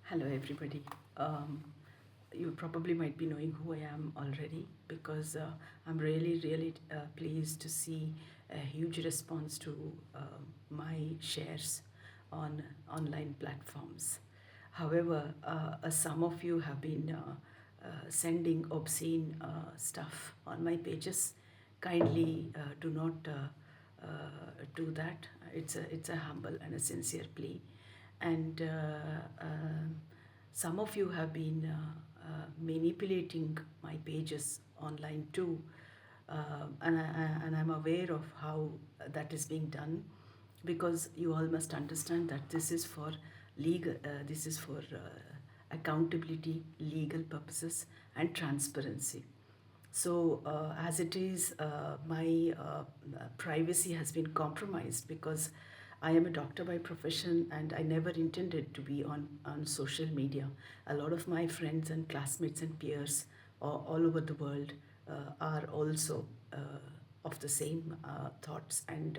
Hello, everybody. You probably might be knowing who I am already because I'm really pleased to see a huge response to my shares on online platforms. However, some of you have been sending obscene stuff on my pages. Kindly do not do that. It's a humble and a sincere plea, and some of you have been manipulating my pages online too, and I'm aware of how that is being done, because you all must understand that this is for this is for accountability, legal purposes, and transparency. So, as it is, my privacy has been compromised because I am a doctor by profession and I never intended to be on social media. A lot of my friends and classmates and peers all over the world are also of the same thoughts, and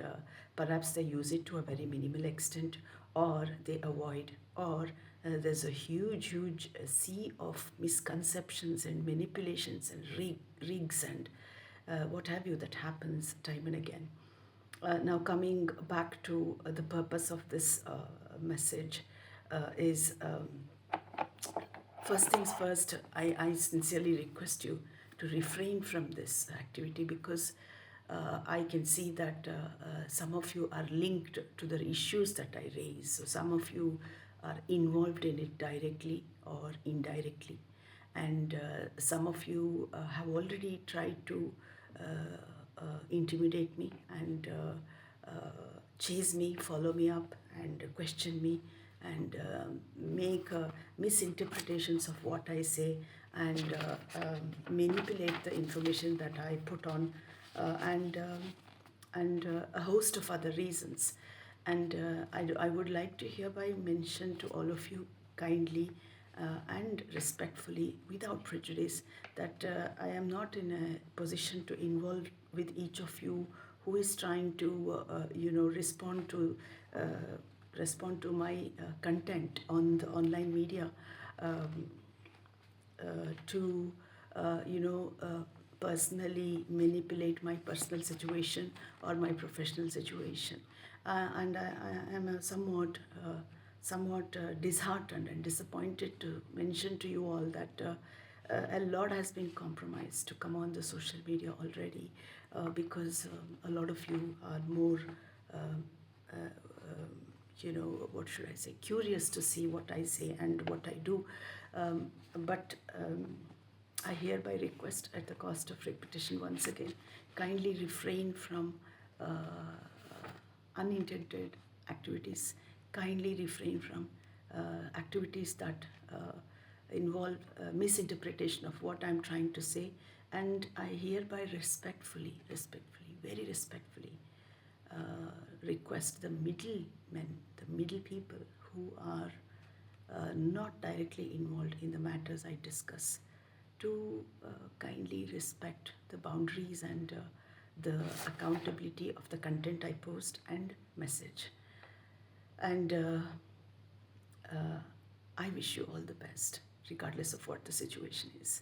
perhaps they use it to a very minimal extent, or they avoid, or there's a huge sea of misconceptions and manipulations and rigs and what have you that happens time and again. Now, coming back to the purpose of this message is first things first, I sincerely request you to refrain from this activity, because I can see that some of you are linked to the issues that I raise. So, some of you are involved in it directly or indirectly, and some of you have already tried to intimidate me and chase me, follow me up, and question me, and make misinterpretations of what I say, and manipulate the information that I put on, and a host of other reasons. And I would like to hereby mention to all of you kindly and respectfully, without prejudice, that I am not in a position to involve with each of you who is trying to, uh, respond to my content on the online media, um, to personally manipulate my personal situation or my professional situation. And I am somewhat disheartened and disappointed to mention to you all that a lot has been compromised to come on the social media already, because a lot of you are more um, uh, um, what should I say, curious to see what I say and what I do. But I hereby request, at the cost of repetition once again, kindly refrain from unintended activities. Kindly refrain from activities that involve misinterpretation of what I'm trying to say. And I hereby very respectfully, request the middlemen, the middle people who are not directly involved in the matters I discuss, to kindly respect the boundaries and the accountability of the content I post and message. And I wish you all the best, regardless of what the situation is.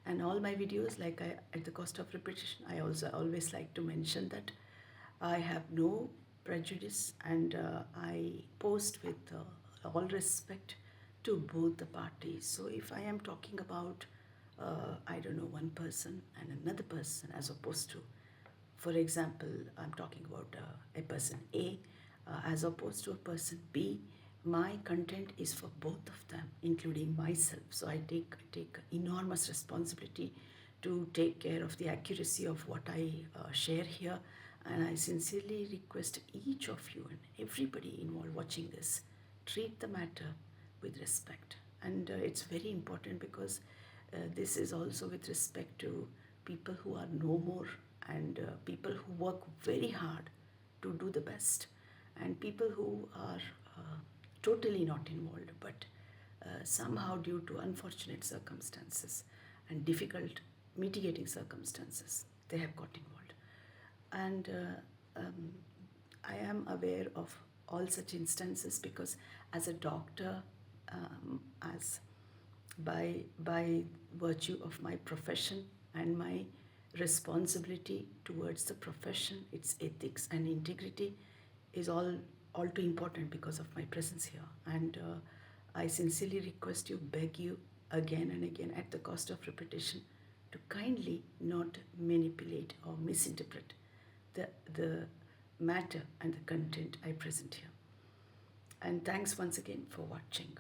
And all my videos, like at the cost of repetition, I also always like to mention that I have no prejudice, and I post with all respect to both the parties. So if I am talking about, I don't know, one person and another person, as opposed to, for example, I'm talking about a person A as opposed to a person B, my content is for both of them, including myself. So I take enormous responsibility to take care of the accuracy of what I share here. And I sincerely request each of you and everybody involved watching this, treat the matter with respect. And it's very important, because this is also with respect to people who are no more, and people who work very hard to do the best, and people who are totally not involved, but somehow, due to unfortunate circumstances and difficult mitigating circumstances, they have got involved. And I am aware of all such instances, because as a doctor, as by virtue of my profession and my responsibility towards the profession, its ethics and integrity is all too important because of my presence here. And I sincerely request you, beg you again and again at the cost of repetition to kindly not manipulate or misinterpret the matter and the content I present here. And thanks once again for watching.